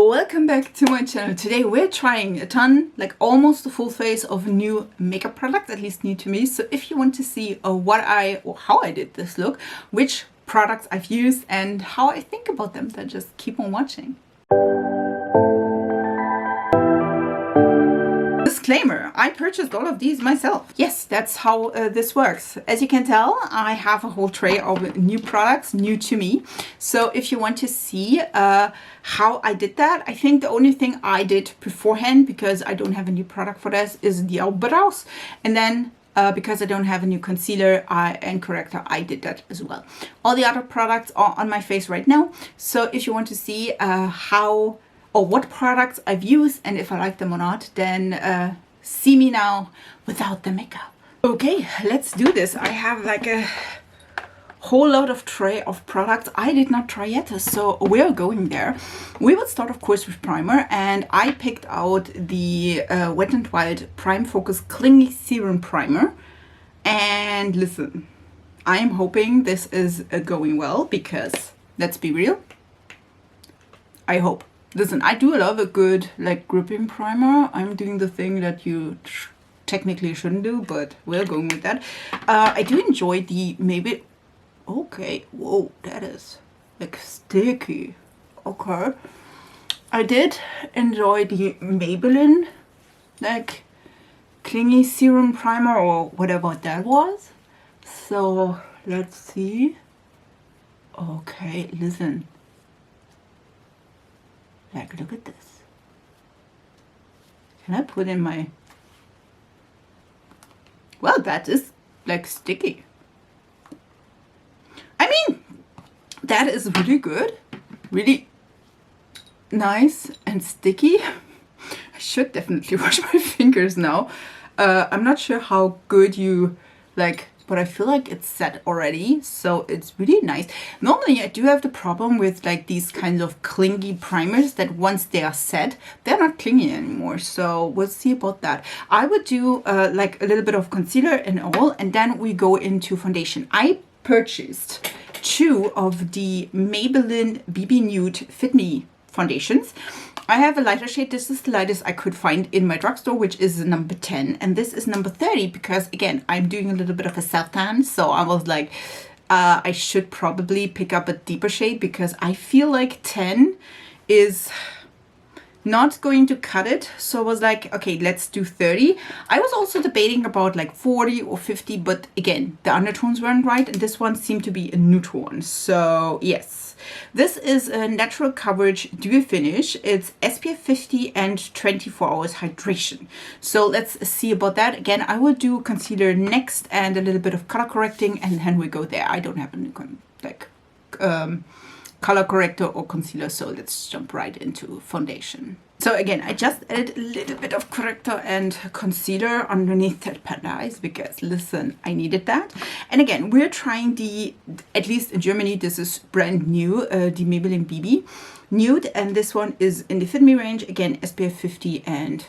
Welcome back to my channel. Today we're trying a ton, like almost the full face of new makeup products, at least new to me. So if you want to see how I did this look, which products I've used and how I think about them, then just keep on watching. Disclaimer, I purchased all of these myself. Yes, that's how this works. As you can tell, I have a whole tray of new products, new to me. So if you want to see how I did that, I think the only thing I did beforehand, because I don't have a new product for this, is the eyebrows. And then because I don't have a new concealer and corrector, I did that as well. All the other products are on my face right now. So if you want to see how or what products I've used and if I like them or not, then see me now without the makeup. Okay, let's do this. I have like a whole lot of tray of products I did not try yet, so we're going there. We will start of course with primer, and I picked out the Wet n Wild Prime Focus Clingy Serum Primer. And listen, I am hoping this is going well, because let's be real, I hope. Listen, I do love a good like gripping primer. I'm doing the thing that you technically shouldn't do, but we're going with that. I do enjoy the maybe. Okay, whoa, that is like sticky. Okay, I did enjoy the Maybelline like clingy serum primer or whatever that was. So let's see. Okay, listen. Like, look at this. Can I put in my... Well, that is like sticky. I mean, that is really good. Really nice and sticky. I should definitely wash my fingers now. I'm not sure how good you like, but I feel like it's set already, so it's really nice. Normally I do have the problem with like these kinds of clingy primers that once they are set, they're not clingy anymore. So we'll see about that. I would do like a little bit of concealer and all, and then we go into foundation. I purchased 2 of the Maybelline BB Nude Fit Me foundations. I have a lighter shade. This is the lightest I could find in my drugstore, which is number 10. And this is number 30 because, again, I'm doing a little bit of a self-tan. So I was like, I should probably pick up a deeper shade because I feel like 10 is not going to cut it. So I was like, okay, let's do 30. I was also debating about like 40 or 50, but again, the undertones weren't right. And this one seemed to be a neutral one. So yes. This is a natural coverage dewy finish. It's SPF 50 and 24 hours hydration. So let's see about that. Again, I will do concealer next and a little bit of color correcting, and then we go there. I don't have a new color corrector or concealer, so let's jump right into foundation. So again, I just added a little bit of corrector and concealer underneath that panda eyes because, listen, I needed that. And again, we're trying the, at least in Germany, this is brand new, the Maybelline BB Nude, and this one is in the Fit Me range, again, SPF 50, and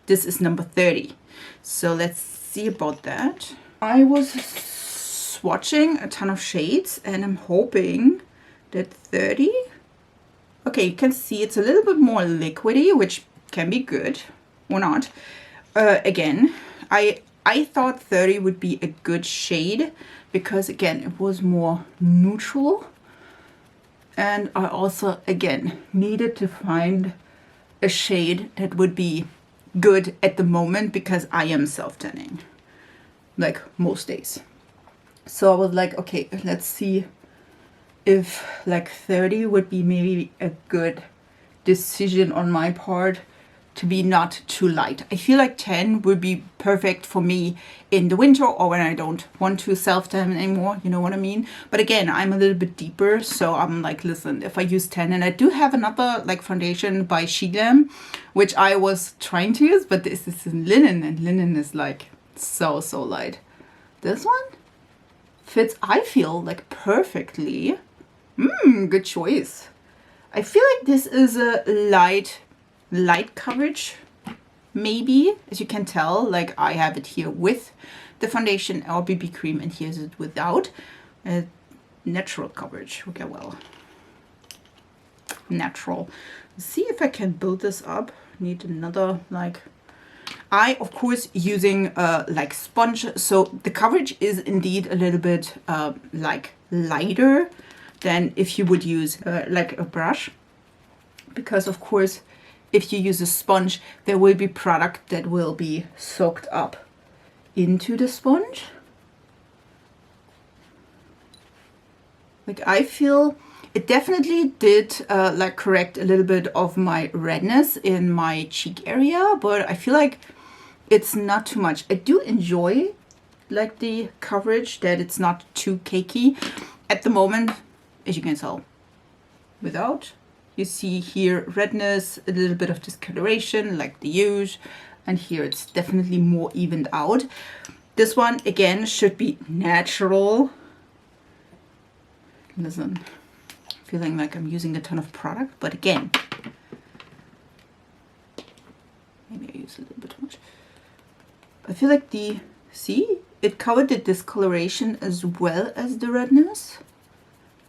this is number 30. So let's see about that. I was swatching a ton of shades, and I'm hoping that 30... Okay, you can see it's a little bit more liquidy, which can be good or not. Again, I thought 30 would be a good shade because, again, it was more neutral. And I also, again, needed to find a shade that would be good at the moment because I am self-tanning, like most days. So I was like, okay, let's see if like 30 would be maybe a good decision on my part to be not too light. I feel like 10 would be perfect for me in the winter or when I don't want to self-tan anymore, you know what I mean? But again, I'm a little bit deeper, so I'm like, listen, if I use 10, and I do have another like foundation by Glam, which I was trying to use, but this is in linen, and linen is like so light. This one fits, I feel like, perfectly. Good choice. I feel like this is a light coverage, maybe. As you can tell, like I have it here with the foundation or BB cream, and here's it without. Natural coverage. Okay, well, natural. See if I can build this up. Need another, like, I of course using like sponge, so the coverage is indeed a little bit like lighter than if you would use like a brush, because of course if you use a sponge there will be product that will be soaked up into the sponge. Like, I feel it definitely did like correct a little bit of my redness in my cheek area, but I feel like it's not too much. I do enjoy like the coverage, that it's not too cakey at the moment, as you can tell. Without, you see here redness, a little bit of discoloration like the huge, and here it's definitely more evened out. This one again should be natural. Listen, feeling like I'm using a ton of product, but again, maybe I use a little bit too much. I feel like see, it covered the discoloration as well as the redness,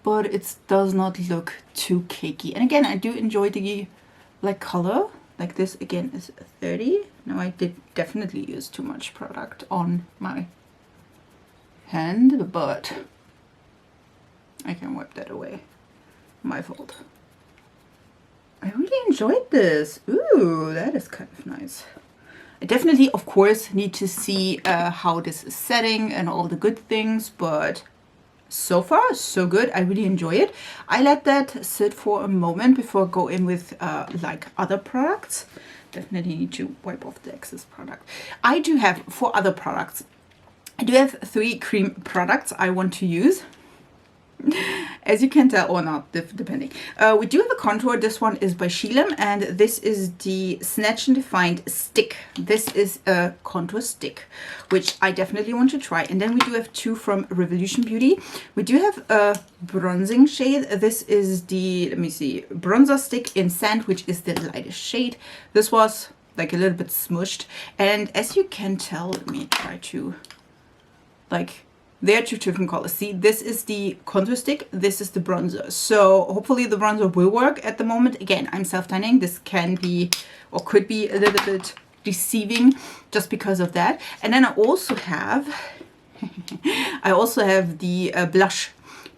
but it does not look too cakey. And again, I do enjoy the like color. Like this again is 30. Now I did definitely use too much product on my hand, but I can wipe that away. My fault. I really enjoyed this. Ooh, that is kind of nice. I definitely, of course, need to see how this is setting and all the good things, but so far, so good. I really enjoy it. I let that sit for a moment before I go in with like other products. Definitely need to wipe off the excess product. I do have, for other products, I do have 3 cream products I want to use. As you can tell, or not, depending. We do have a contour. This one is by E.L.F, and this is the Snatch and Defined Stick. This is a contour stick, which I definitely want to try. And then we do have 2 from Revolution Beauty. We do have a bronzing shade. This is the, let me see, bronzer stick in Sand, which is the lightest shade. This was like a little bit smushed. And as you can tell, let me try to, like, they're 2 different colors. See, this is the contour stick, this is the bronzer. So hopefully the bronzer will work. At the moment, again, I'm self-tanning. This can be, or could be, a little bit deceiving just because of that. And then I also have, the blush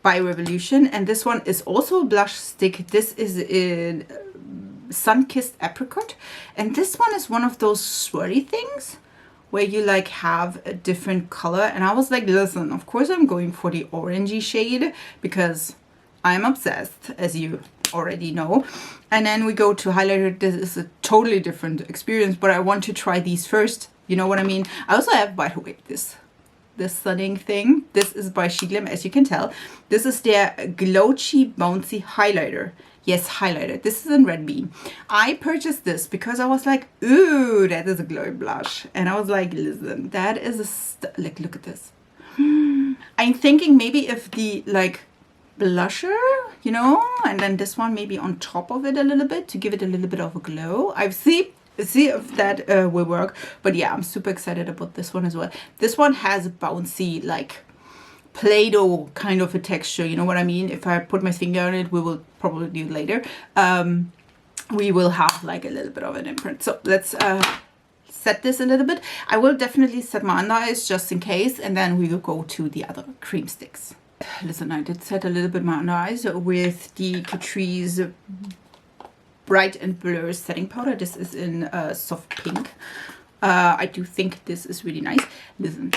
by Revolution. And this one is also a blush stick. This is in Sun-Kissed Apricot. And this one is one of those swirly things where you like have a different color. And I was like, listen, of course I'm going for the orangey shade because I'm obsessed, as you already know. And then we go to highlighter. This is a totally different experience, but I want to try these first. You know what I mean? I also have, by the way, this stunning thing. This is by E.L.F, as you can tell. This is their Glowy Bouncy Highlighter. Yes, highlighter. This is in Red Bean. I purchased this because I was like, ooh, that is a glowy blush. And I was like, listen, that is a, like, look at this. I'm thinking maybe if the, like, blusher, you know, and then this one maybe on top of it a little bit to give it a little bit of a glow. I see if that will work. But yeah, I'm super excited about this one as well. This one has a bouncy, like, Play-Doh kind of a texture, you know what I mean? If I put my finger on it, we will probably do it later. We will have like a little bit of an imprint. So let's set this a little bit. I will definitely set my under eyes just in case, and then we will go to the other cream sticks. Listen, I did set a little bit my under eyes with the Catrice Bright and Blur setting powder. This is in soft pink. I do think this is really nice. Listen.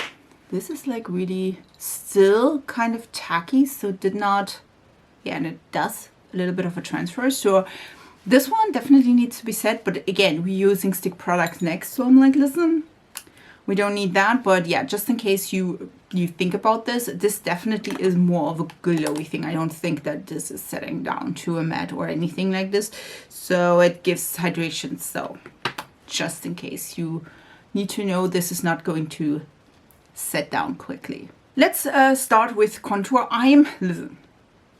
This is like really still kind of tacky, so it did not, yeah, and it does a little bit of a transfer. So this one definitely needs to be set, but again, we're using stick products next, so I'm like, listen, we don't need that. But yeah, just in case you think about this, this definitely is more of a glowy thing. I don't think that this is setting down to a matte or anything like this, so it gives hydration. So just in case you need to know, this is not going to set down quickly. Let's start with contour. Listen,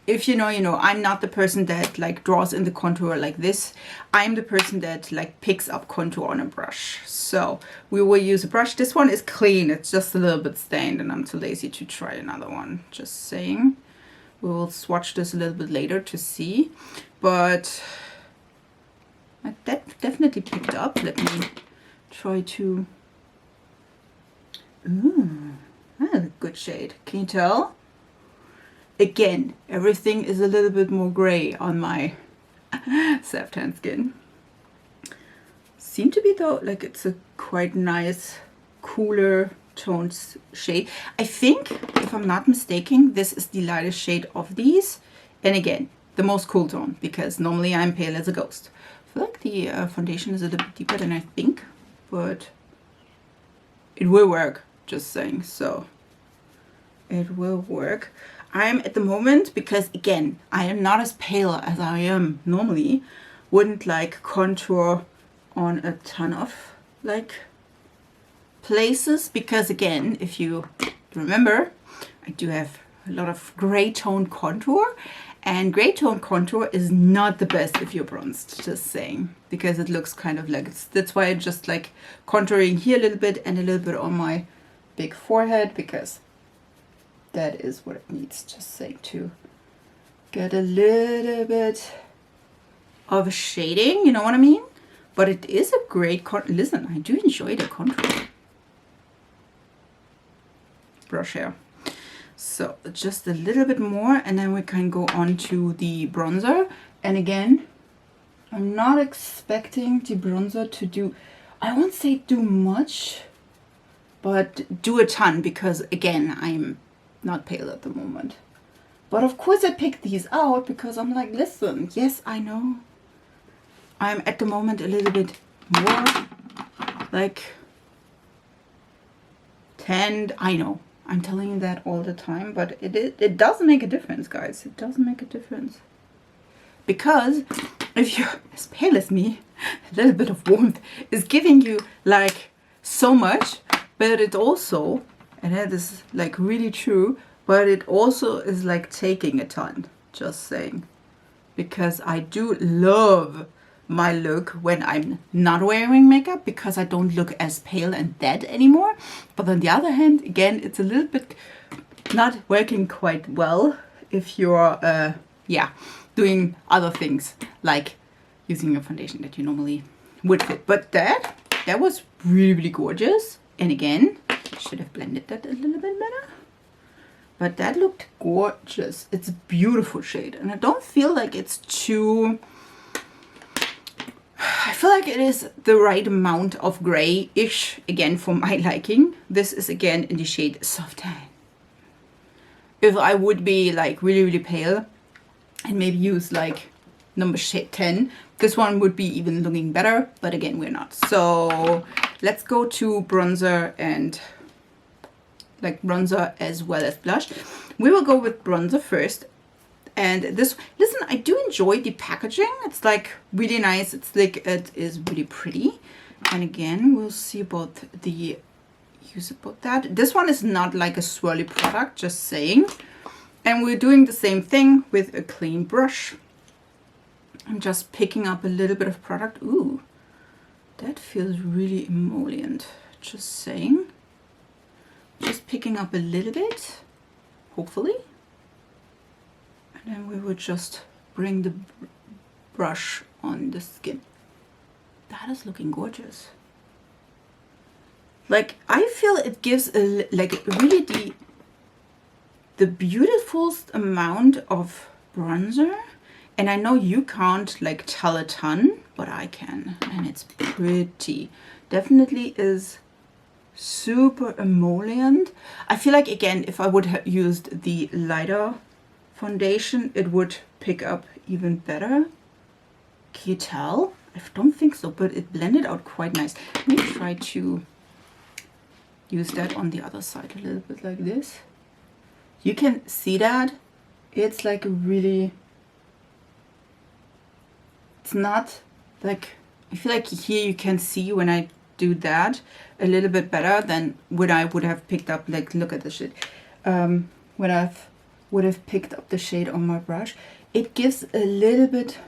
if you know, you know, I'm not the person that like draws in the contour like this. I'm the person that like picks up contour on a brush. So we will use a brush. This one is clean. It's just a little bit stained and I'm too lazy to try another one. Just saying. We will swatch this a little bit later to see. But definitely picked up. Let me try to... Ooh, that's a good shade. Can you tell? Again, everything is a little bit more gray on my Saftan skin. Seem to be though, like it's a quite nice, cooler toned shade. I think, if I'm not mistaken, this is the lightest shade of these. And again, the most cool tone, because normally I'm pale as a ghost. I feel like the foundation is a little bit deeper than I think, but it will work, just saying. So it will work. I'm at the moment, because again, I am not as pale as I am normally, wouldn't like contour on a ton of like places, because again, if you remember, I do have a lot of gray tone contour, and gray tone contour is not the best if you're bronzed, just saying, because it looks kind of like that's why I just like contouring here a little bit and a little bit on my big forehead, because that is what it needs, just saying, to get a little bit of shading, you know what I mean? But it is a great listen, I do enjoy the contour brush here. So just a little bit more, and then we can go on to the bronzer. And again, I'm not expecting the bronzer to do, I won't say do much, but do a ton, because again, I'm not pale at the moment. But of course I picked these out because I'm like, listen, yes, I know I'm at the moment a little bit more like tanned. I know, I'm telling you that all the time, but it does make a difference, guys. It does make a difference. Because if you're as pale as me, a little bit of warmth is giving you like so much, but it also, and that is like really true, but it also is like taking a ton, just saying. Because I do love my look when I'm not wearing makeup, because I don't look as pale and dead anymore. But on the other hand, again, it's a little bit not working quite well if you're yeah, doing other things like using your foundation that you normally would fit. But that was really gorgeous. And again, I should have blended that a little bit better, but that looked gorgeous. It's a beautiful shade, and I don't feel like it's too, I feel like it is the right amount of gray-ish, again, for my liking. This is again in the shade Soft Tan. If I would be like really pale and maybe use like number shade 10, this one would be even looking better, but again, we're not. So let's go to bronzer, and like bronzer as well as blush. We will go with bronzer first. And this, listen, I do enjoy the packaging. It's like really nice. It's like, it is really pretty. And again, we'll see about the use about that. This one is not like a swirly product, just saying. And we're doing the same thing with a clean brush. I'm just picking up a little bit of product. Ooh, that feels really emollient, just saying. Just picking up a little bit, hopefully. And then we would just bring the brush on the skin. That is looking gorgeous. Like, I feel it gives a, like really the beautifulest amount of bronzer. And I know you can't like tell a ton, but I can, and it's pretty. Definitely is super emollient. I feel like, again, if I would have used the lighter foundation, it would pick up even better. Can you tell? I don't think so, but it blended out quite nice. Let me try to use that on the other side a little bit like this. You can see that it's like a really, it's not like, I feel like here you can see when I do that a little bit better than when I would have picked up, like, look at the shade. When I would have picked up the shade on my brush, it gives a little bit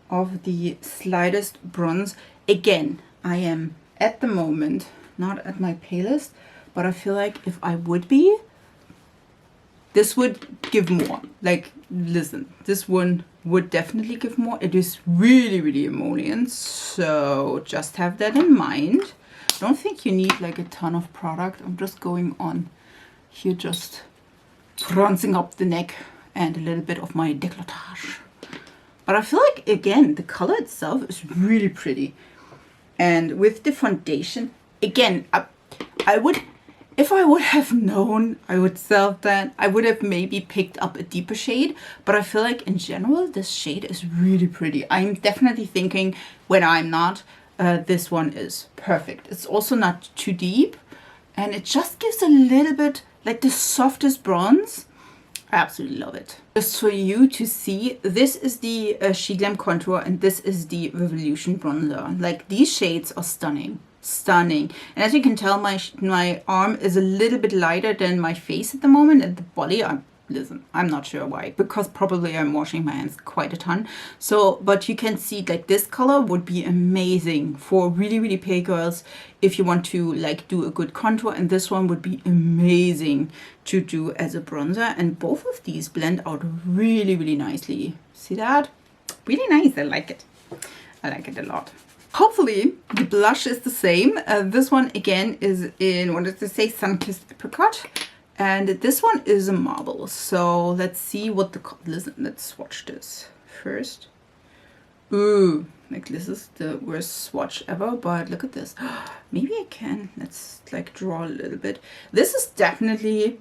of the slightest bronze. Again, I am at the moment not at my palest, but I feel like if I would be, this would give more. Like, listen, this one would definitely give more. It is really, really emollient, so just have that in mind. I don't think you need like a ton of product. I'm just going on here, just bronzing up the neck and a little bit of my décolletage. But I feel like, again, the color itself is really pretty. And with the foundation, again, I would, if I would have known I would sell that, I would have maybe picked up a deeper shade. But I feel like in general, this shade is really pretty. I'm definitely thinking when I'm not, this one is perfect. It's also not too deep. And it just gives a little bit like the softest bronze. I absolutely love it. Just for you to see, this is the She Glam Contour and this is the Revolution Bronzer. Like, these shades are stunning. Stunning. And as you can tell, my arm is a little bit lighter than my face at the moment, and the body, listen, I'm not sure why, because probably I'm washing my hands quite a ton. So, but you can see like this color would be amazing for really, really pale girls if you want to like do a good contour, and this one would be amazing to do as a bronzer. And both of these blend out really, really nicely. See that? Really nice. I like it. I like it a lot. Hopefully the blush is the same. This one again is in, what does it say, Sun-Kissed Apricot. And this one is a marble. So let's see what the, listen, let's swatch this first. Ooh, like this is the worst swatch ever, but look at this. Maybe I can, let's like draw a little bit. This is definitely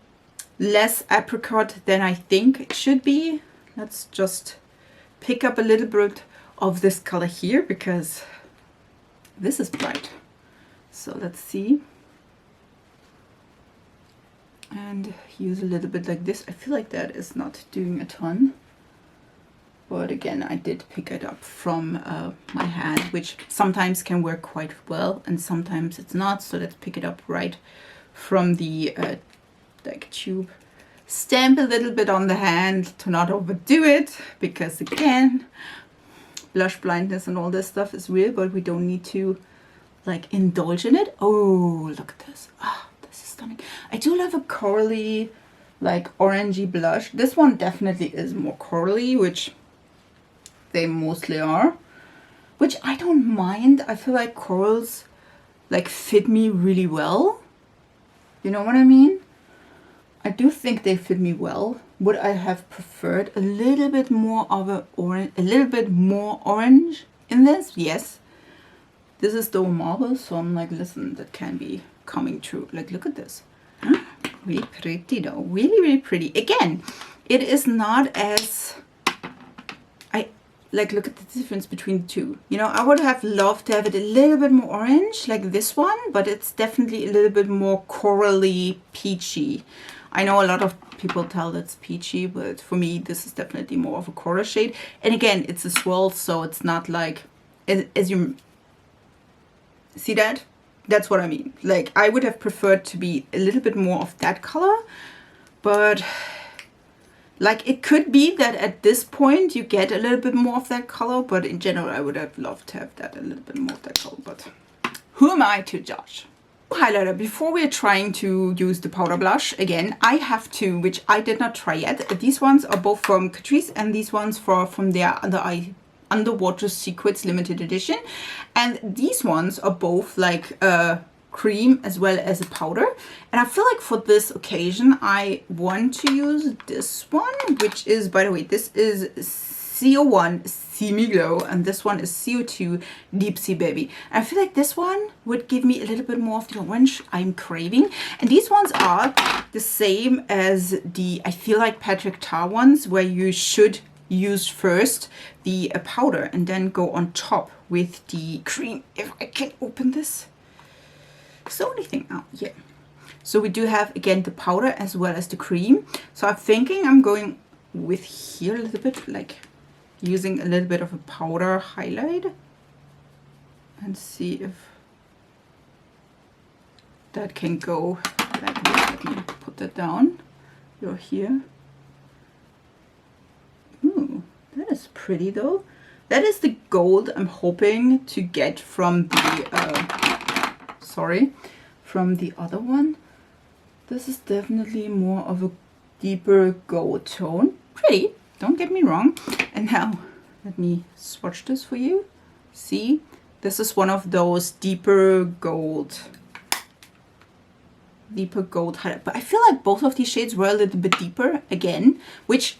less apricot than I think it should be. Let's just pick up a little bit of this color here because this is bright. So let's see. And use a little bit like this. I feel like that is not doing a ton. But again, I did pick it up from my hand, which sometimes can work quite well and sometimes it's not. So let's pick it up right from the like tube. Stamp a little bit on the hand to not overdo it, because again, blush blindness and all this stuff is real, but we don't need to like indulge in it. Oh, look at this. Ah. Stunning. I do love a corally, like orangey blush. This one definitely is more corally, which they mostly are, which I don't mind. I feel like corals like fit me really well. You know what I mean? I do think they fit me well. Would I have preferred a little bit more of a orange, a little bit more orange in this? Yes. This is though marble, so I'm like, listen, that can be coming true. Like, look at this. Really pretty though. Really, really pretty. Again, it is not as, I like, look at the difference between the two. You know, I would have loved to have it a little bit more orange like this one, but it's definitely a little bit more corally peachy. I know a lot of people tell that's peachy, but for me this is definitely more of a coral shade. And again, it's a swirl, so it's not like, as you see that? That's what I mean. Like, I would have preferred to be a little bit more of that color, but like it could be that at this point you get a little bit more of that color, but in general I would have loved to have that a little bit more of that color, but who am I to judge? Highlighter, before we're trying to use the powder blush, again, I have two, which I did not try yet. These ones are both from Catrice and these ones from their Underwater Secrets limited edition, and these ones are both like a cream as well as a powder. And I feel like for this occasion I want to use this one, which is, by the way, this is CO1 See Me Glow and this one is CO2 Deep Sea Baby. And I feel like this one would give me a little bit more of the orange I'm craving. And these ones are the same as the, I feel like, Patrick Tar ones, where you should use first the powder and then go on top with the cream. If I can open this. It's the only thing out here. So we do have again the powder as well as the cream. So I'm thinking I'm going with here a little bit, like using a little bit of a powder highlight and see if that can go like this. Let me put that down. You're here. Ooh, that is pretty though. That is the gold I'm hoping to get from the, from the other one. This is definitely more of a deeper gold tone. Pretty, don't get me wrong. And now let me swatch this for you. See, this is one of those deeper gold highlight, but I feel like both of these shades were a little bit deeper again, which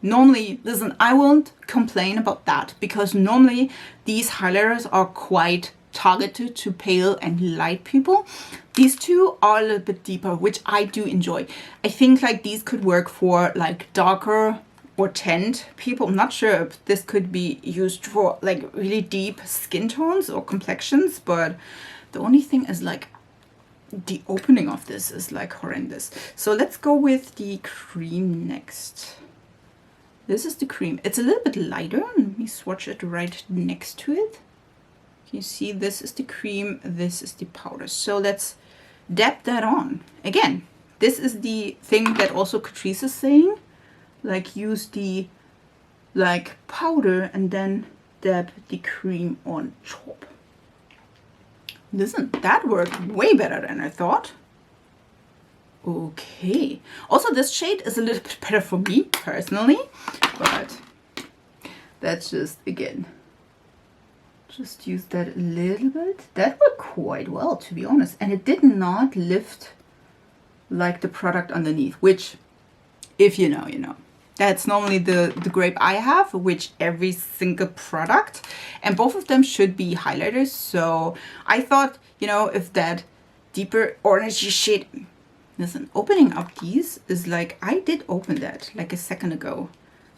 normally, listen, I won't complain about that because normally these highlighters are quite targeted to pale and light people. These two are a little bit deeper, which I do enjoy. I think like these could work for like darker or tanned people. I'm not sure if this could be used for like really deep skin tones or complexions, but the only thing is like the opening of this is like horrendous. So let's go with the cream next. This is the cream. It's a little bit lighter. Let me swatch it right next to it. You see, this is the cream, this is the powder. So let's dab that on. Again, this is the thing that also Catrice is saying. Like use the like powder and then dab the cream on top. Listen, that worked way better than I thought. Okay. Also, this shade is a little bit better for me personally, but that's just, again, just use that a little bit. That worked quite well, to be honest. And it did not lift like the product underneath, which, if you know, you know. That's normally the grape I have, which every single product, and both of them should be highlighters. So I thought, you know, if that deeper orangey shade, listen, opening up these is like, I did open that like a second ago.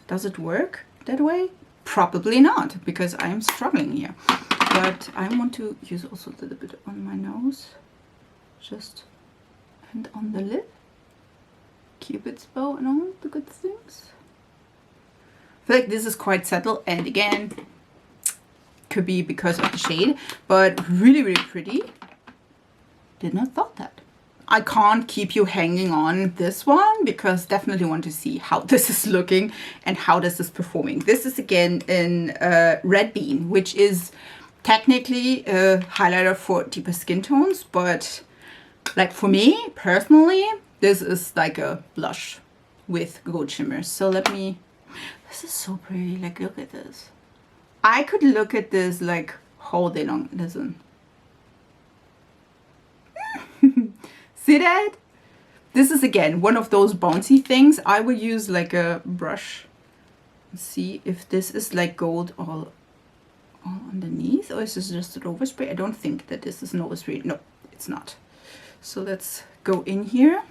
Does it work that way? Probably not, because I'm struggling here. But I want to use also a little bit on my nose, just, and on the lip. Cupid's bow and all the good things. I feel like this is quite subtle, and again, could be because of the shade, but really, really pretty. Did not thought that. I can't keep you hanging on this one because definitely want to see how this is looking and how this is performing. This is again in Red Bean, which is technically a highlighter for deeper skin tones, but like for me personally, this is like a blush with gold shimmer. So let me, this is so pretty, like look at this. I could look at this like whole day long, listen. See that? This is again one of those bouncy things. I will use like a brush. See if this is like gold all underneath, or is this just an overspray? I don't think that this is an overspray. No, it's not. So let's go in here.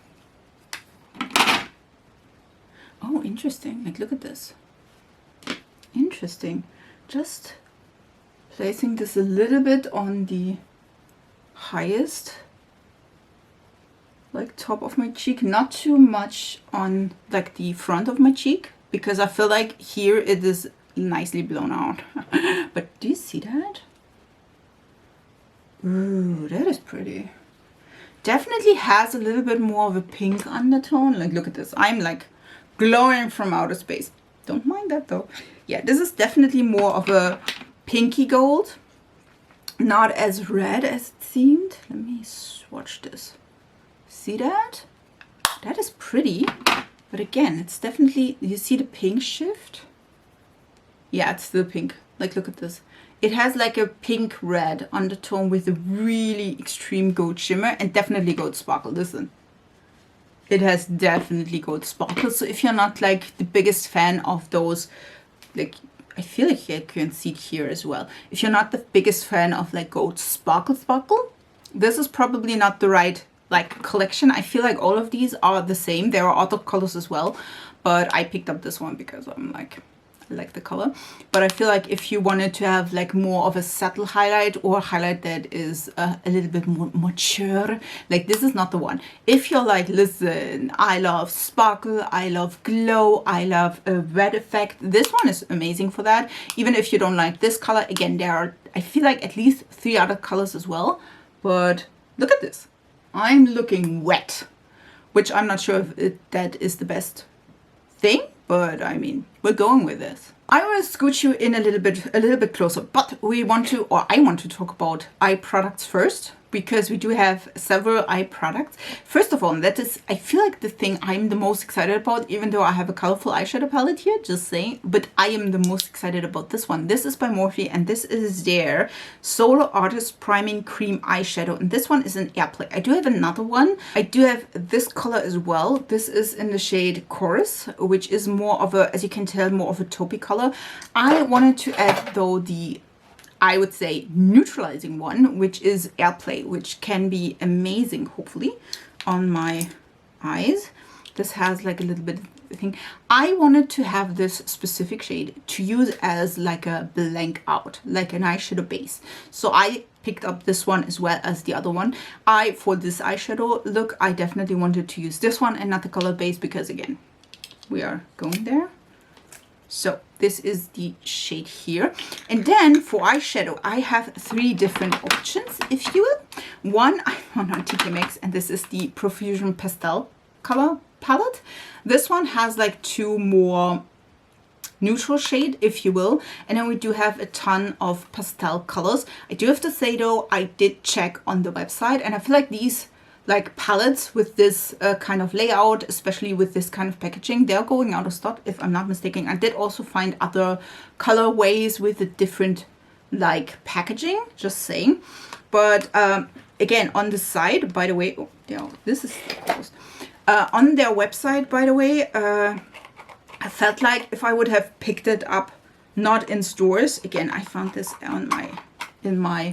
Oh, interesting. Like, look at this. Interesting. Just placing this a little bit on the highest, like top of my cheek, not too much on like the front of my cheek, because I feel like here it is nicely blown out. But do you see that? Ooh, that is pretty. Definitely has a little bit more of a pink undertone. Like, look at this. I'm like glowing from outer space. Don't mind that though. Yeah, this is definitely more of a pinky gold. Not as red as it seemed. Let me swatch this. See that? That is pretty. But again, it's definitely, you see the pink shift? Yeah, it's still pink. Like, look at this. It has like a pink red undertone with a really extreme gold shimmer and definitely gold sparkle. Listen, it has definitely gold sparkle. So if you're not like the biggest fan of those, like, I feel like you can see it here as well. If you're not the biggest fan of like gold sparkle, this is probably not the right like collection. I feel like all of these are the same. There are other colors as well, but I picked up this one because I'm like, I like the color. But I feel like if you wanted to have like more of a subtle highlight or highlight that is a little bit more mature, like this is not the one. If you're like, listen, I love sparkle, I love glow, I love a red effect, this one is amazing for that. Even if you don't like this color, again, there are, I feel like at least 3 other colors as well. But look at this. I'm looking wet, which I'm not sure if that is the best thing, but I mean, we're going with this. I will scooch you in a little bit closer, but we want to, or I want to talk about eye products first, because we do have several eye products. First of all, that is, I feel like the thing I'm the most excited about, even though I have a colorful eyeshadow palette here, just saying, but I am the most excited about this one. This is by Morphe, and this is their Solo Artist Priming Cream Eyeshadow, and this one is an Airplay. I do have another one. I do have this color as well. This is in the shade Chorus, which is more of a, as you can tell, more of a taupey color. I wanted to add, though, the, I would say, neutralizing one, which is Airplay, which can be amazing, hopefully, on my eyes. This has like a little bit of thing. I wanted to have this specific shade to use as like a blank out, like an eyeshadow base. So I picked up this one as well as the other one. For this eyeshadow look, I definitely wanted to use this one and not the color base because, again, we are going there. So this is the shade here. And then for eyeshadow, I have 3 different options, if you will. One, I found on TK Maxx, and this is the Profusion Pastel color palette. This one has like 2 more neutral shade, if you will. And then we do have a ton of pastel colors. I do have to say, though, I did check on the website, and I feel like these like palettes with this kind of layout, especially with this kind of packaging, they're going out of stock, if I'm not mistaken. I did also find other colorways with a different like packaging, just saying. But again, on the side, by the way, oh, yeah, this is closed. On their website, by the way, I felt like if I would have picked it up not in stores, again, I found this on in my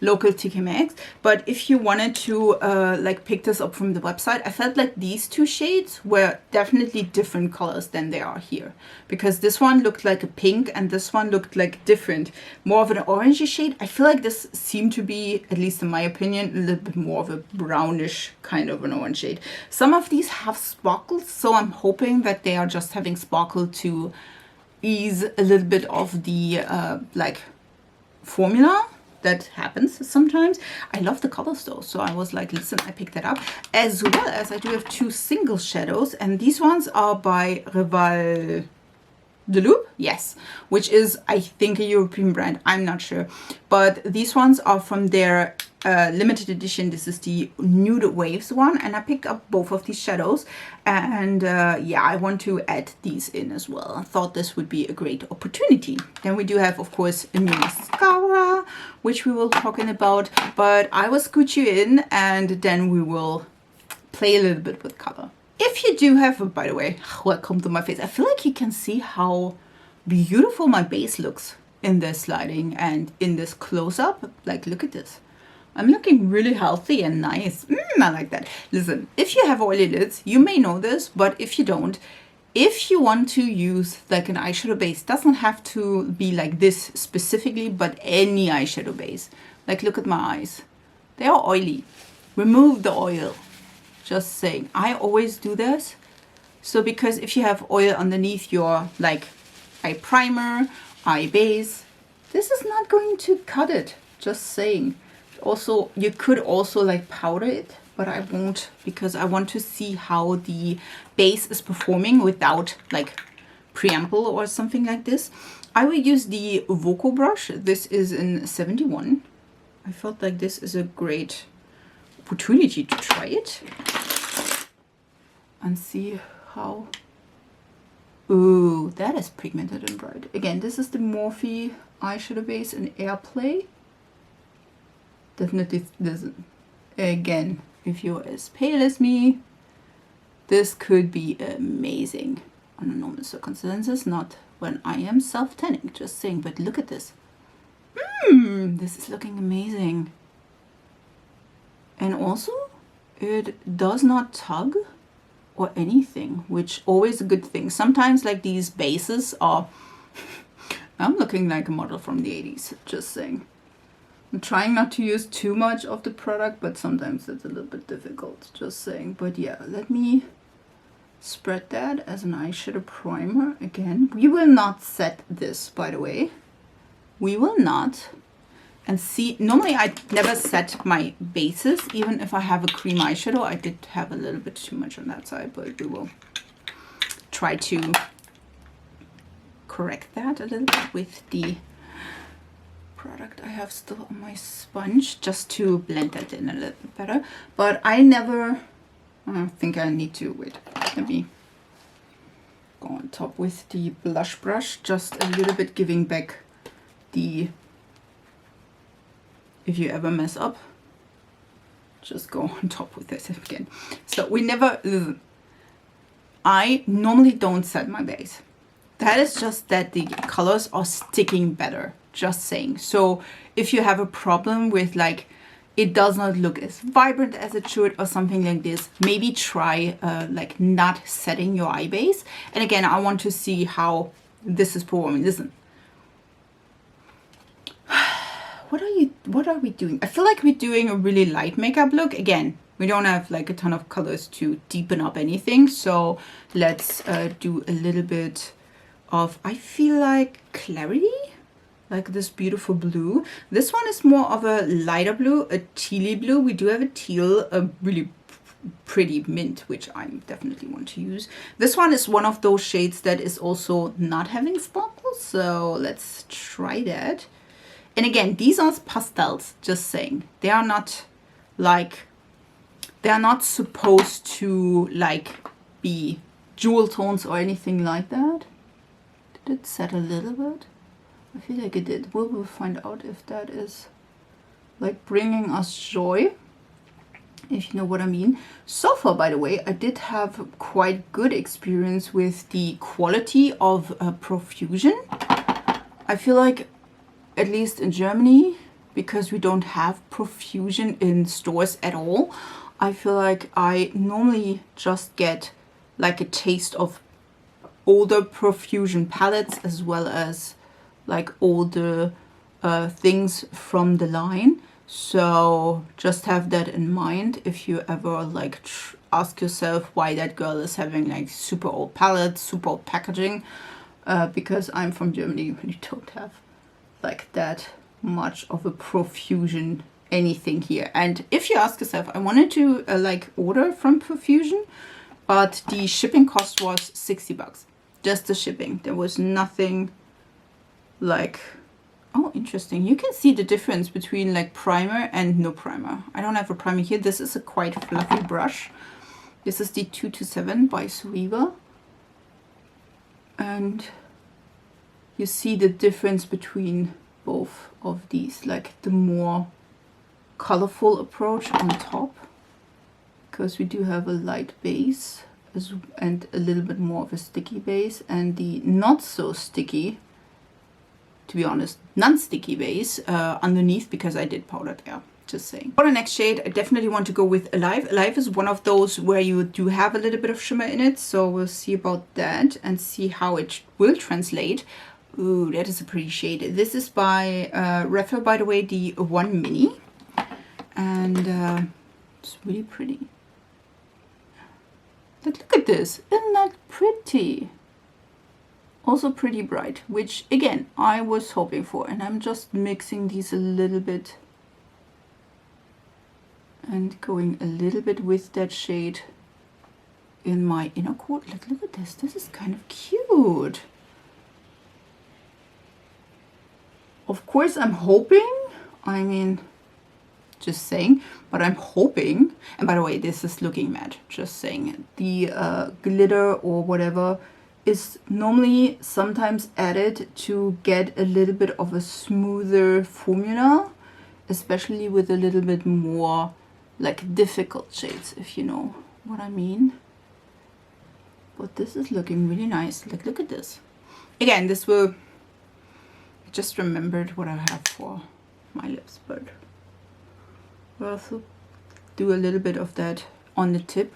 local TK Maxx, but if you wanted to like pick this up from the website, I felt like these 2 shades were definitely different colors than they are here, because this one looked like a pink and this one looked like different, more of an orangey shade. I feel like this seemed to be, at least in my opinion, a little bit more of a brownish kind of an orange shade. Some of these have sparkles, so I'm hoping that they are just having sparkle to ease a little bit of the like formula that happens sometimes. I love the colors though, so I was like, listen, I picked that up. As well as I do have 2 single shadows, and these ones are by Rival de Loup, yes, which is, I think, a European brand, I'm not sure, but these ones are from their limited edition. This is the Nude Waves one, and I picked up both of these shadows, and yeah, I want to add these in as well. I thought this would be a great opportunity. Then we do have, of course, a new mascara, which we will talking about, but I will scoot you in and then we will play a little bit with color. If you do have, by the way, welcome to my face. I feel like you can see how beautiful my base looks in this lighting and in this close-up. Like, look at this. I'm looking really healthy and nice. I like that. Listen, if you have oily lids, you may know this, but if you don't, if you want to use like an eyeshadow base, doesn't have to be like this specifically, but any eyeshadow base. Like, look at my eyes. They are oily. Remove the oil. Just saying. I always do this. So because if you have oil underneath your like eye primer, eye base, this is not going to cut it. Just saying. Also, you could also like powder it, but I won't, because I want to see how the base is performing without like preamble or something like this. I will use the Voco brush. This is in 71. I felt like this is a great opportunity to try it and see how. Ooh, that is pigmented and bright. Again, this is the Morphe eyeshadow base in Airplay. Definitely doesn't. Again, if you're as pale as me, this could be amazing under normal circumstances, not when I am self-tanning, just saying. But look at this. This is looking amazing. And also, it does not tug or anything, which always a good thing. Sometimes like these bases are, I'm looking like a model from the 80s, just saying. I'm trying not to use too much of the product, but sometimes it's a little bit difficult, just saying. But yeah, let me spread that as an eyeshadow primer again. We will not set this, by the way. We will not. And see, normally I never set my bases, even if I have a cream eyeshadow. I did have a little bit too much on that side, but we will try to correct that a little bit with the product I have still on my sponge just to blend that in a little bit better. But I never, I think I need to, wait, let me go on top with the blush brush, just a little bit giving back the, if you ever mess up, just go on top with this again. So we never, I normally don't set my base. That is just that the colors are sticking better, just saying. So if you have a problem with like, it does not look as vibrant as it should or something like this, maybe try like not setting your eye base. And again, I want to see how this is performing. Listen. What are we doing? I feel like we're doing a really light makeup look. Again, we don't have like a ton of colors to deepen up anything. So let's do a little bit of, I feel like, clarity, like this beautiful blue. This one is more of a lighter blue, a tealy blue. We do have a teal, a really pretty mint, which I definitely want to use. This one is one of those shades that is also not having sparkles. So let's try that. And again, these are pastels, just saying. They are not like, they are not supposed to like be jewel tones or anything like that. Did it set a little bit? I feel like it did. We'll find out if that is like bringing us joy, if you know what I mean. So far, by the way, I did have quite good experience with the quality of Profusion. I feel like, at least in Germany, because we don't have Profusion in stores at all, I feel like I normally just get like a taste of older Profusion palettes as well as like older things from the line. So just have that in mind if you ever like ask yourself why that girl is having like super old palettes, super old packaging, because I'm from Germany, we don't have like that much of a Profusion anything here. And if you ask yourself, I wanted to like order from Profusion, but the shipping cost was 60 bucks, just the shipping. There was nothing like, oh, interesting. You can see the difference between like primer and no primer. I don't have a primer here. This is a quite fluffy brush. This is the 227 by Zeesea. And you see the difference between both of these, like the more colorful approach on top, because we do have a light base and a little bit more of a sticky base, and the not so sticky, to be honest, non-sticky base underneath, because I did powder there, just saying. For the next shade, I definitely want to go with E.L.F. E.L.F is one of those where you do have a little bit of shimmer in it, so we'll see about that and see how it will translate. Ooh, that is a pretty shade. This is by Refer, by the way, the 1 mini. And it's really pretty. Look at this. Isn't that pretty? Also pretty bright, which again, I was hoping for. And I'm just mixing these a little bit. And going a little bit with that shade in my inner core. Look at this. This is kind of cute. Of course, I'm hoping, I mean, just saying, but I'm hoping, and by the way, this is looking matte, just saying, the glitter or whatever is normally sometimes added to get a little bit of a smoother formula, especially with a little bit more like difficult shades, if you know what I mean. But this is looking really nice. Like, look at this. Again, this will, I just remembered what I have for my lips, but we'll also do a little bit of that on the tip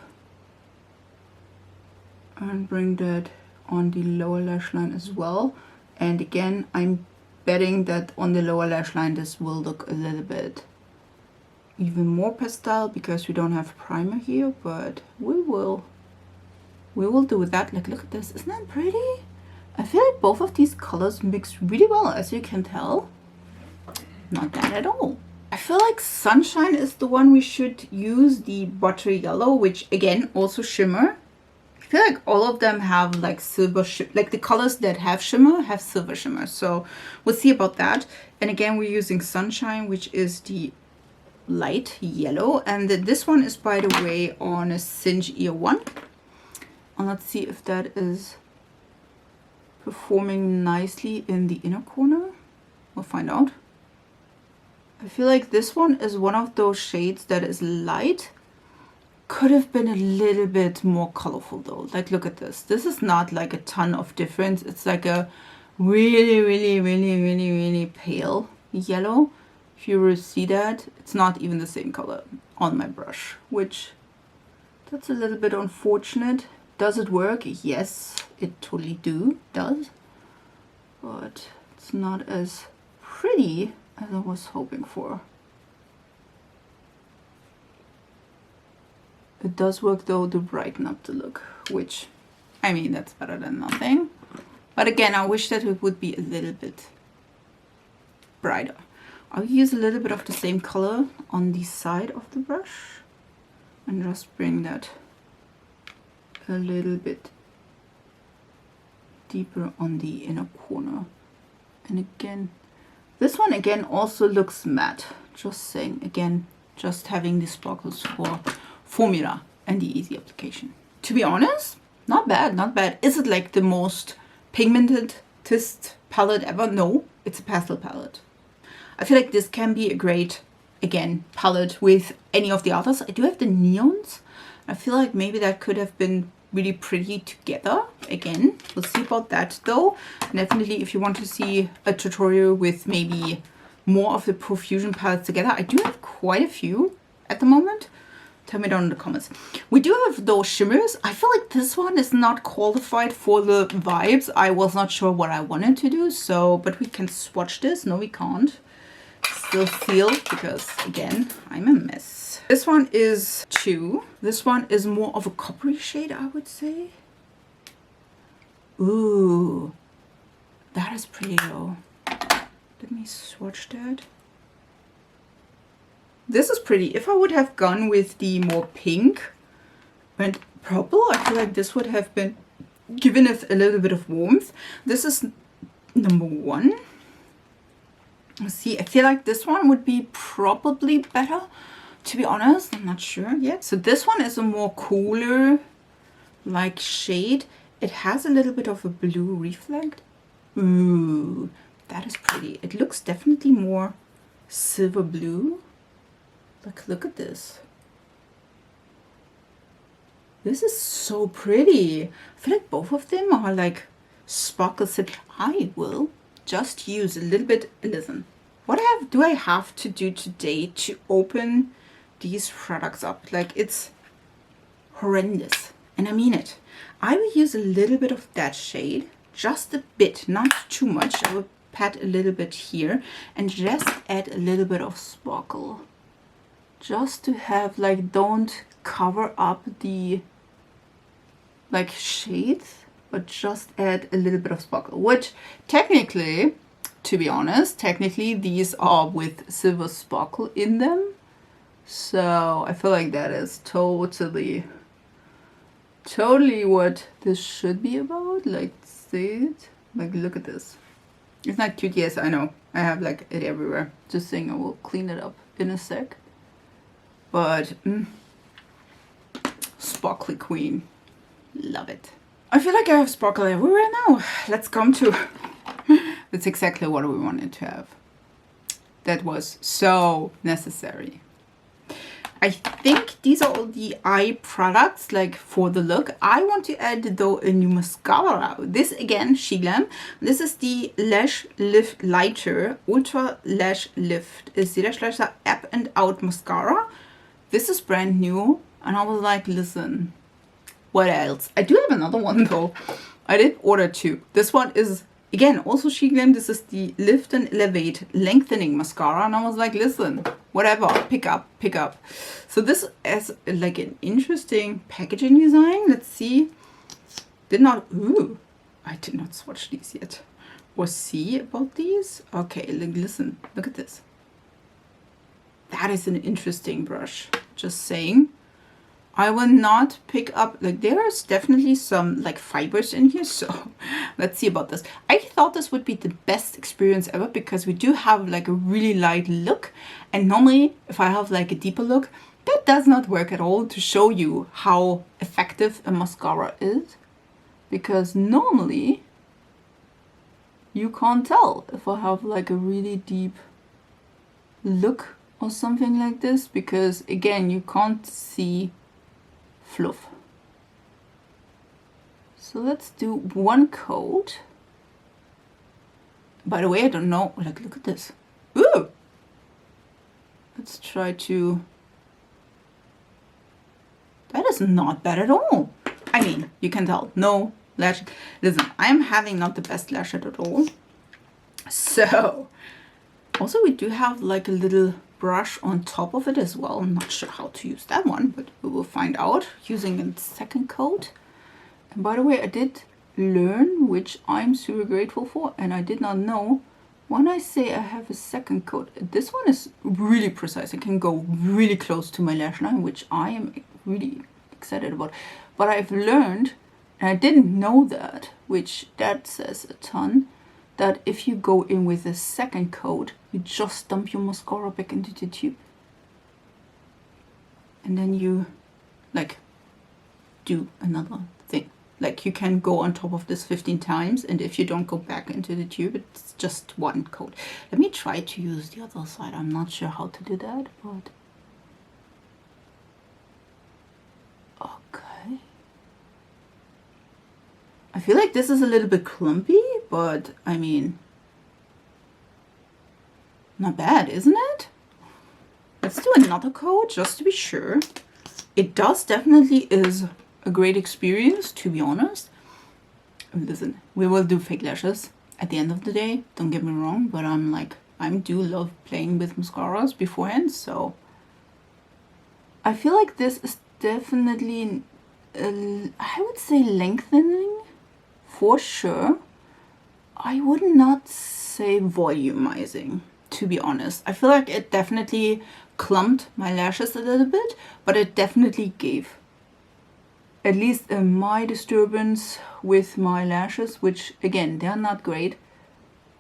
and bring that on the lower lash line as well. And again, I'm betting that on the lower lash line this will look a little bit even more pastel because we don't have primer here, but we will do that. Like, look at this, isn't that pretty? I feel like both of these colors mix really well, as you can tell. Not bad at all. I feel like Sunshine is the one we should use, the butter yellow, which again also shimmer. feel like all of them have like silver, like the colors that have shimmer have silver shimmer. So we'll see about that. And again, we're using Sunshine, which is the light yellow. And this one is, by the way, on a Singe Ear 1. And let's see if that is performing nicely in the inner corner. We'll find out. I feel like this one is one of those shades that is light. Could have been a little bit more colorful though. Like, look at this. This is not like a ton of difference. It's like a really pale yellow. If you will see that, it's not even the same color on my brush, which that's a little bit unfortunate. Does it work? Yes, it totally does. But it's not as pretty as I was hoping for. It does work though to brighten up the look, which, I mean, that's better than nothing. But again, I wish that it would be a little bit brighter. I'll use a little bit of the same color on the side of the brush and just bring that a little bit deeper on the inner corner. And again, this one again also looks matte. Just saying, again, just having the sparkles for formula and the easy application. To be honest, not bad, not bad. Is it like the most pigmented palette ever? No, it's a pastel palette. I feel like this can be a great, again, palette with any of the others. I do have the neons. I feel like maybe that could have been really pretty together. Again, we'll see about that though. Definitely, if you want to see a tutorial with maybe more of the Profusion palettes together, I do have quite a few at the moment. Tell me down in the comments. We do have those shimmers. I feel like this one is not qualified for the vibes. I was not sure what I wanted to do, so, but we can swatch this. No, we can't. Still sealed because, again, I'm a mess. This one is 2. This one is more of a coppery shade, I would say. Ooh, that is pretty though. Let me swatch that. This is pretty. If I would have gone with the more pink and purple, I feel like this would have been given it a little bit of warmth. This is number 1. Let's see, I feel like this one would be probably better, to be honest. I'm not sure yet. So this one is a more cooler like shade. It has a little bit of a blue reflect. Ooh, that is pretty. It looks definitely more silver blue. Like, look at this. This is so pretty. I feel like both of them are like sparkle silk. I will just use a little bit. Listen, what do I have to do today to open these products up? Like, it's horrendous. And I mean it. I will use a little bit of that shade. Just a bit, not too much. I will pat a little bit here and just add a little bit of sparkle. Just to have, like, don't cover up the, like, shades, but just add a little bit of sparkle. Which, technically, to be honest, technically these are with silver sparkle in them. So, I feel like that is totally what this should be about. Like, see it? Like, look at this. It's not cute. Yes, I know. I have, like, it everywhere. Just saying, I will clean it up in a sec. But sparkly queen, love it. I feel like I have sparkle everywhere now. Let's come to that's exactly what we wanted to have. That was so necessary. I think these are all the eye products, like for the look. I want to add though a new mascara. This again, She-Glam. This is the Lash Lift Lighter Ultra Lash Lift. It's the Lash Lighter Up and Out Mascara. This is brand new, and I was like, listen, what else? I do have another one though. I did order 2. This one is, again, also She-Glam. This is the Lift and Elevate Lengthening Mascara, and I was like, listen, whatever, pick up. So this is like an interesting packaging design. Let's see. Ooh, I did not swatch these yet. Or see about these. Okay, listen, look at this. That is an interesting brush, just saying. I will not pick up, like there's definitely some like fibers in here, so let's see about this. I thought this would be the best experience ever because we do have like a really light look, and normally if I have like a deeper look, that does not work at all to show you how effective a mascara is, because normally you can't tell if I have like a really deep look or something like this, because again you can't see fluff. So let's do one coat. By the way, I don't know, like look at this. Ooh! Let's try to... That is not bad at all. I mean, you can tell, no lash. Listen, I'm having not the best lash at all. So, also we do have like a little brush on top of it as well. I'm not sure how to use that one, but we will find out using a second coat. And by the way, I did learn, which I'm super grateful for, and I did not know, when I say I have a second coat, this one is really precise. It can go really close to my lash line, which I am really excited about. But I've learned, and I didn't know that, which that says a ton, that if you go in with a second coat, you just dump your mascara back into the tube. And then you like do another thing. Like you can go on top of this 15 times, and if you don't go back into the tube, it's just one coat. Let me try to use the other side. I'm not sure how to do that, but okay. I feel like this is a little bit clumpy, but I mean, not bad, isn't it? Let's do another coat just to be sure. It does definitely is a great experience, to be honest. Listen, we will do fake lashes at the end of the day, don't get me wrong, but I do love playing with mascaras beforehand, so I feel like this is definitely, I would say lengthening for sure. I would not say volumizing, to be honest. I feel like it definitely clumped my lashes a little bit, but it definitely gave at least my disturbance with my lashes, which again, they're not great.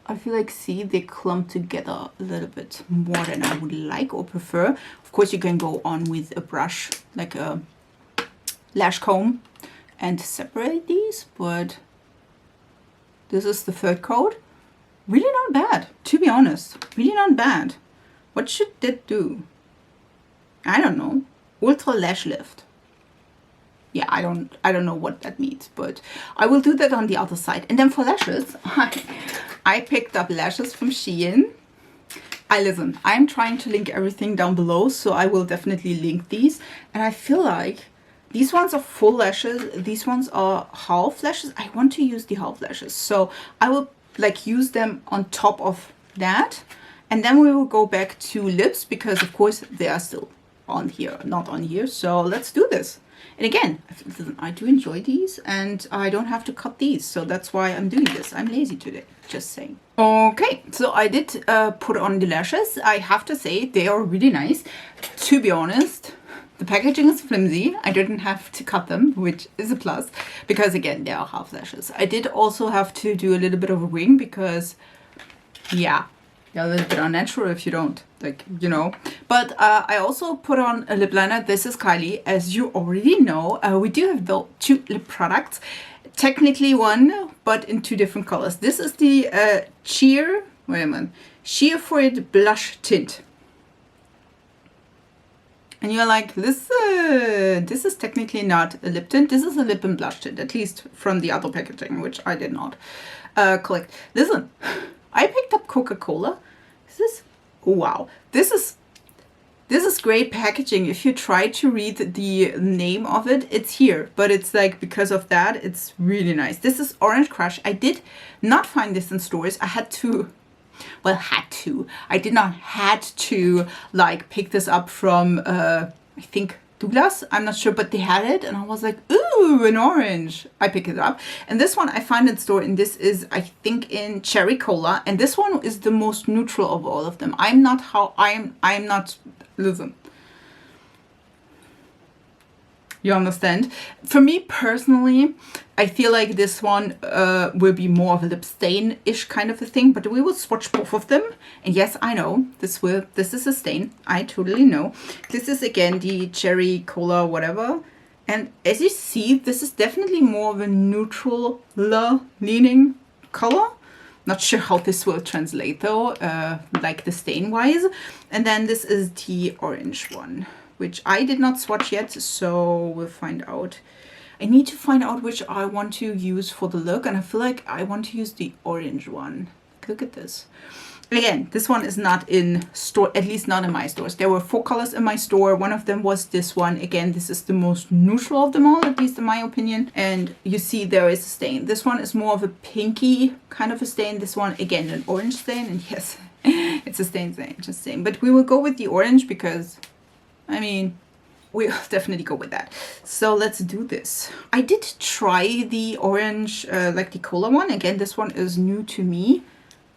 I feel like, see, they clump together a little bit more than I would like or prefer. Of course, you can go on with a brush, like a lash comb, and separate these, but this is the third coat. Really not bad, to be honest. Really not bad. What should that do? I don't know. Ultra lash lift. Yeah, I don't know what that means, but I will do that on the other side. And then for lashes, I picked up lashes from Shein. Listen, I'm trying to link everything down below, so I will definitely link these. And I feel like these ones are full lashes, these ones are half lashes. I want to use the half lashes, so I will like use them on top of that, and then we will go back to lips, because of course they are still on here, not on here. So let's do this. And again, I do enjoy these, and I don't have to cut these, so that's why I'm doing this. I'm lazy today, just saying. Okay, so I did put on the lashes. I have to say they are really nice. To be honest, the packaging is flimsy. I didn't have to cut them, which is a plus, because again, they are half lashes. I did also have to do a little bit of a wing, because yeah, they're a little bit unnatural if you don't, like, you know. But I also put on a lip liner. This is Kylie, as you already know. We do have the two lip products, technically one, but in two different colors. This is the Sheer for It Blush Tint. And you're like, this is technically not a lip tint. This is a lip and blush tint, at least from the other packaging, which I did not collect. Listen, I picked up Coca-Cola. Wow, this is great packaging. If you try to read the name of it, it's here, but it's like, because of that, it's really nice. This is Orange Crush. I did not find this in stores. I had to, well, I did not had to like pick this up from I think Douglas, I'm not sure, but they had it, and I was like, ooh, an orange. I pick it up, and this one I find in store, and this is, I think, in Cherry Cola, and this one is the most neutral of all of them. I'm not, listen, You understand? For me personally, I feel like this one will be more of a lip stain-ish kind of a thing, but we will swatch both of them. And yes, I know this is a stain. I totally know. This is again the cherry cola whatever. And as you see, this is definitely more of a neutral leaning color. Not sure how this will translate though, like the stain wise. And then this is the orange one, which I did not swatch yet, so we'll find out. I need to find out which I want to use for the look, and I feel like I want to use the orange one. Look at this. Again, this one is not in store, at least not in my stores. There were 4 colors in my store. One of them was this one. Again, this is the most neutral of them all, at least in my opinion. And you see there is a stain. This one is more of a pinky kind of a stain. This one, again, an orange stain. And yes, it's a stain, just saying. But we will go with the orange because, I mean, we'll definitely go with that. So let's do this. I did try the orange, like the cola one. Again, this one is new to me.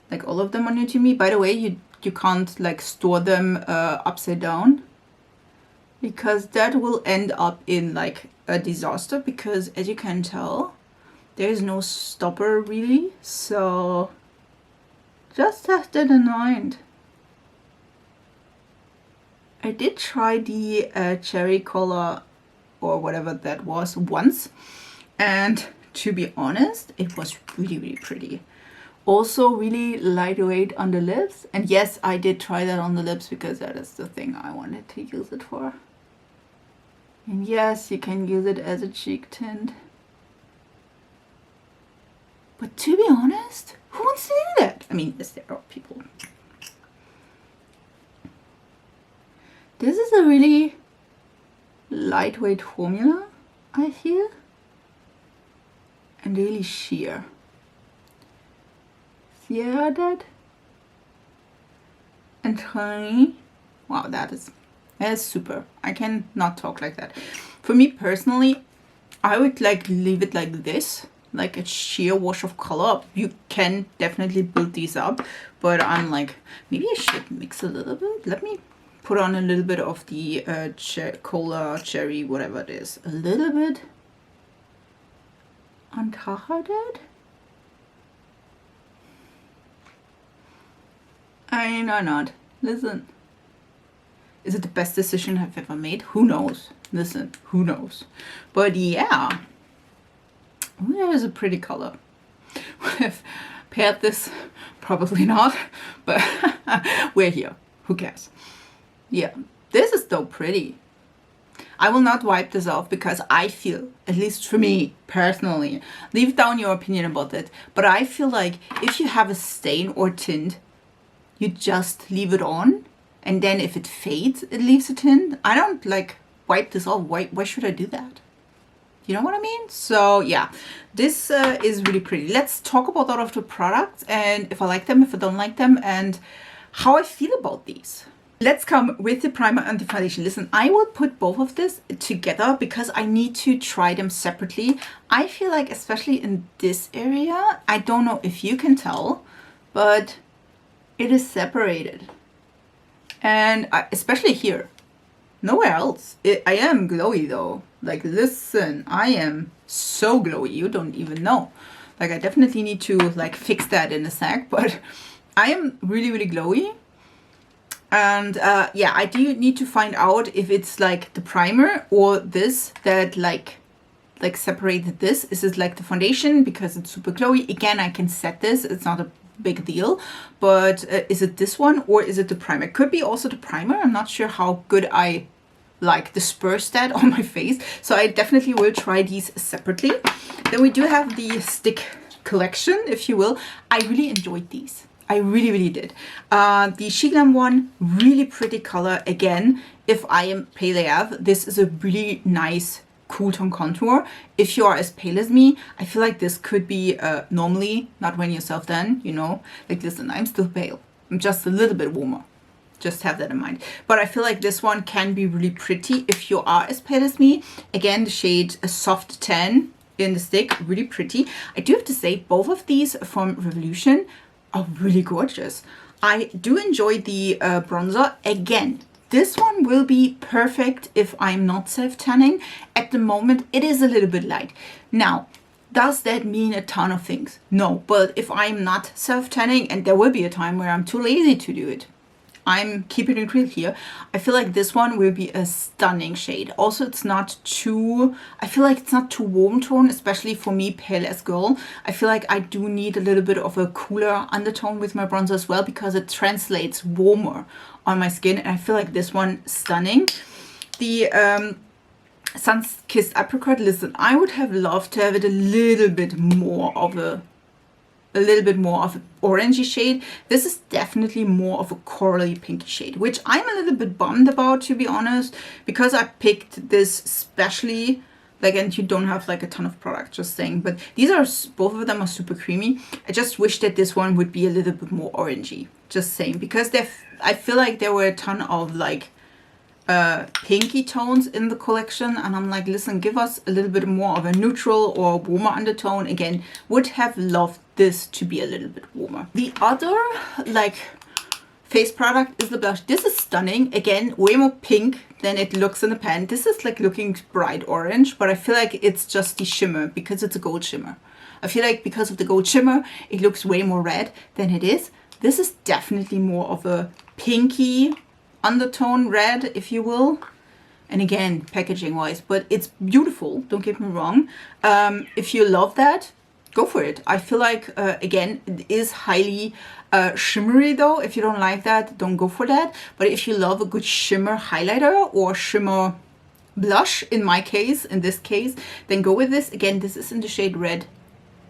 Like all of them are new to me. By the way, you can't like store them upside down, because that will end up in like a disaster, because as you can tell, there is no stopper really. So just have that in mind. I did try the cherry cola or whatever that was once, and to be honest, it was really, really pretty. Also really lightweight on the lips. And yes, I did try that on the lips because that is the thing I wanted to use it for. And yes, you can use it as a cheek tint. But to be honest, who wants to do that? I mean, yes, there are people. This is a really lightweight formula, I feel. And really sheer. See that? And tiny. Wow, that is super. I can not talk like that. For me personally, I would like leave it like this, like a sheer wash of color. You can definitely build these up, but I'm like, maybe I should mix a little bit. Let me put on a little bit of the cola, cherry, whatever it is. A little bit on top of that. I know not. Listen. Is it the best decision I've ever made? Who knows? Listen, who knows? But yeah. That is a pretty color. Would have paired this? Probably not. But we're here. Who cares? Yeah. This is so pretty. I will not wipe this off because I feel, at least for me personally, leave down your opinion about it. But I feel like if you have a stain or tint, you just leave it on, and then if it fades, it leaves a tint. I don't like wipe this off. Why should I do that? You know what I mean? So yeah, this is really pretty. Let's talk about all of the products and if I like them, if I don't like them, and how I feel about these. Let's come with the primer and the foundation. Listen, I will put both of this together because I need to try them separately. I feel like, especially in this area, I don't know if you can tell, but it is separated. And especially here, nowhere else. I am glowy though. Like, listen, I am so glowy. You don't even know. Like, I definitely need to like fix that in a sec, but I am really, really glowy. And yeah, I do need to find out if it's like the primer or this that like separated this. Is it like the foundation because it's super glowy? Again, I can set this. It's not a big deal, but is it this one or is it the primer? It could be also the primer. I'm not sure how good I like disperse that on my face, so I definitely will try these separately. Then we do have the stick collection, if you will. I really enjoyed these. I really, really did. The She Glam one, really pretty color. Again, if I am pale AF, this is a really nice cool tone contour. If you are as pale as me, I feel like this could be normally, not when you're self tan, you know, like listen, I'm still pale. I'm just a little bit warmer. Just have that in mind. But I feel like this one can be really pretty if you are as pale as me. Again, the shade a soft tan in the stick, really pretty. I do have to say both of these from Revolution are really gorgeous. I do enjoy the bronzer. Again, this one will be perfect if I'm not self-tanning. At at the moment, it is a little bit light. Now, does that mean a ton of things? No, but if I'm not self-tanning, and there will be a time where I'm too lazy to do it, I'm keeping it real here, I feel like this one will be a stunning shade. Also, it's not too, I feel like it's not too warm tone, especially for me, pale as girl. I feel like I do need a little bit of a cooler undertone with my bronzer as well, because it translates warmer on my skin. And I feel like this one stunning. The Sun-Kissed Apricot, listen, I would have loved to have it a little bit more of an orangey shade. This is definitely more of a corally pinky shade, which I'm a little bit bummed about, to be honest, because I picked this specially, like, and you don't have like a ton of product, just saying, but these are, both of them are super creamy. I just wish that this one would be a little bit more orangey, just saying, because I feel like there were a ton of like pinky tones in the collection, and I'm like, listen, give us a little bit more of a neutral or warmer undertone. Again, would have loved this to be a little bit warmer. The other like face product is the blush. This is stunning. Again, way more pink than it looks in the pan. This is like looking bright orange, but I feel like it's just the shimmer because it's a gold shimmer. I feel like because of the gold shimmer, it looks way more red than it is. This is definitely more of a pinky undertone red, if you will. And again, packaging wise, but it's beautiful, don't get me wrong. If you love that, go for it. I feel like again, it is highly shimmery though. If you don't like that, don't go for that. But if you love a good shimmer highlighter or shimmer blush, in this case, then go with this. Again, this is in the shade Red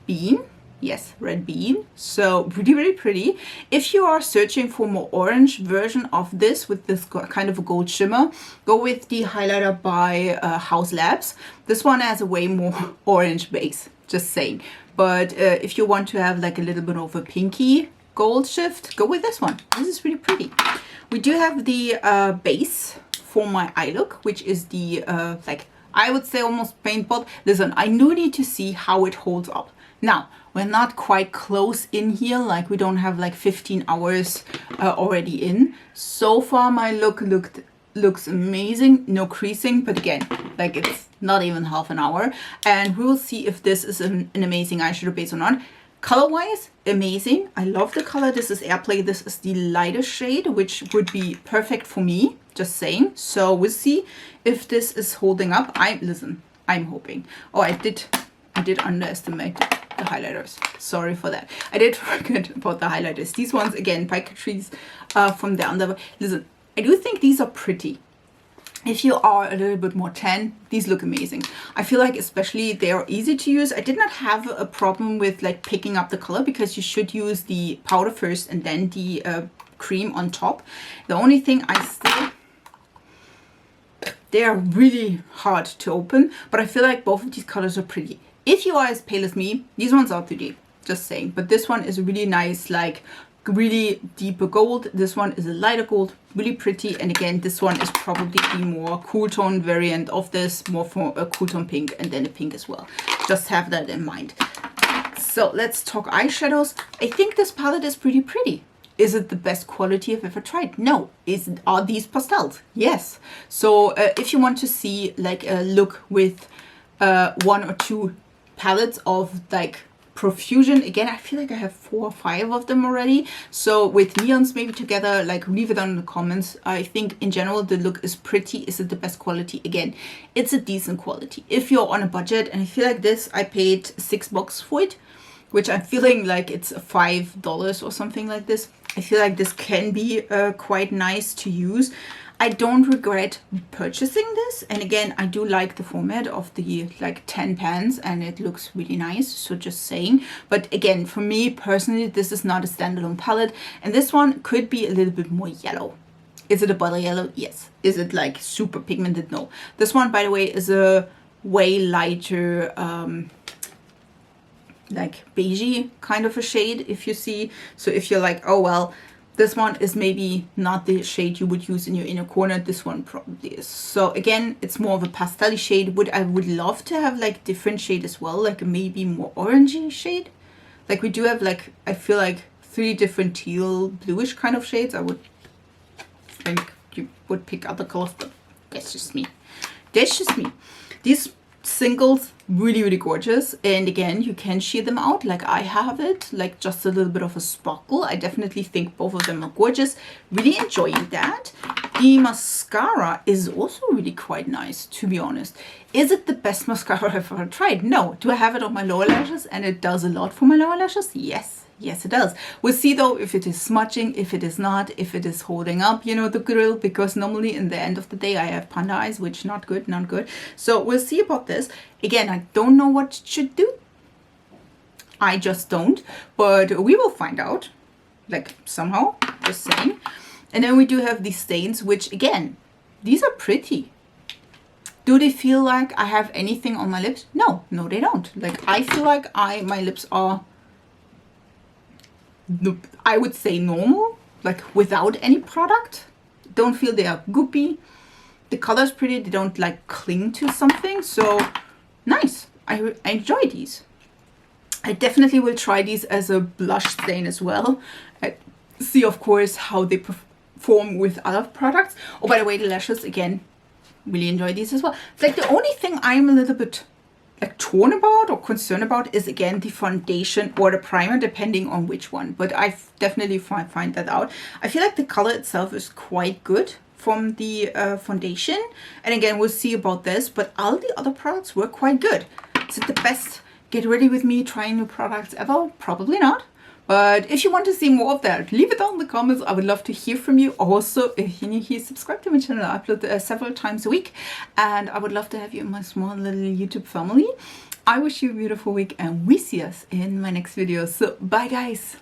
Bean. Yes, Red Bean. So pretty, really pretty. If you are searching for more orange version of this with this kind of a gold shimmer, go with the highlighter by House Labs. This one has a way more orange base, just saying. But if you want to have like a little bit of a pinky gold shift, go with this one. This is really pretty. We do have the base for my eye look, which is the like, I would say almost paintball. Listen, I do need to see how it holds up. Now, we're not quite close in here, like we don't have like 15 hours already in. So far my look looks amazing, no creasing, but again, like it's not even half an hour. And we'll see if this is an amazing eyeshadow base or not. Color-wise, amazing. I love the color. This is Airplay. This is the lighter shade, which would be perfect for me, just saying. So we'll see if this is holding up. I'm hoping. Oh, I did underestimate the highlighters. Sorry for that. I did forget about the highlighters. These ones, again, by Catrice from the Under. Listen, I do think these are pretty. If you are a little bit more tan, these look amazing. I feel like especially they are easy to use. I did not have a problem with like picking up the color because you should use the powder first and then the cream on top. The only thing they are really hard to open, but I feel like both of these colors are pretty. If you are as pale as me, these ones are too deep, just saying. But this one is a really nice, like really deeper gold. This one is a lighter gold, really pretty. And again, this one is probably the more cool tone variant of this, more for a cool tone pink and then a pink as well. Just have that in mind. So let's talk eyeshadows. I think this palette is pretty pretty. Is it the best quality I've ever tried? No. Are these pastels? Yes. So if you want to see like a look with 1 or 2 palettes of like profusion, again, I feel like I have 4 or 5 of them already. So with neons maybe together, like leave it down in the comments. I think in general the look is pretty. Is it the best quality? Again, it's a decent quality if you're on a budget. And I feel like this, I paid $6 for it, which I'm feeling like it's $5 or something like this. I feel like this can be quite nice to use. I don't regret purchasing this, and again, I do like the format of the like 10 pans and it looks really nice, so just saying. But again, for me personally, this is not a standalone palette, and this one could be a little bit more yellow. Is it a butter yellow? Yes. Is it like super pigmented? No. This one, by the way, is a way lighter like beigey kind of a shade, if you see. So if you're like, oh well, this one is maybe not the shade you would use in your inner corner, this one probably is. So again, it's more of a pastel shade. I would love to have like different shade as well, like maybe more orangey shade. Like we do have like, I feel like 3 different teal bluish kind of shades. I would think you would pick other colors, but that's just me. that's just me. These singles, really, really gorgeous. And again, you can sheer them out like I have it, like just a little bit of a sparkle. I definitely think both of them are gorgeous. Really enjoying that. The mascara is also really quite nice, to be honest. Is it the best mascara I've ever tried? No. Do I have it on my lower lashes and it does a lot for my lower lashes? Yes. Yes, it does. We'll see though if it is smudging, if it is not, if it is holding up, you know, the grill, because normally in the end of the day I have panda eyes, which not good, not good. So we'll see about this. Again, I don't know what it should do. I just don't, but we will find out, like somehow, just saying. And then we do have these stains, which again, these are pretty. Do they feel like I have anything on my lips? No, no, they don't. Like I feel like my lips are, I would say normal, like without any product. Don't feel they are goopy. The color's pretty. They don't like cling to something. So nice. I enjoy these. I definitely will try these as a blush stain as well. I see, of course, how they perform with other products. Oh, by the way, the lashes, again, really enjoy these as well. It's like the only thing I'm a little bit like torn about or concerned about is again the foundation or the primer, depending on which one, but I definitely find that out. I feel like the color itself is quite good from the foundation, and again we'll see about this, but all the other products were quite good. Is it the best get ready with me trying new products ever? Probably not. But if you want to see more of that, leave it down in the comments. I would love to hear from you. Also, if you're new here, subscribe to my channel. I upload several times a week. And I would love to have you in my small little YouTube family. I wish you a beautiful week and we see us in my next video. So, bye guys.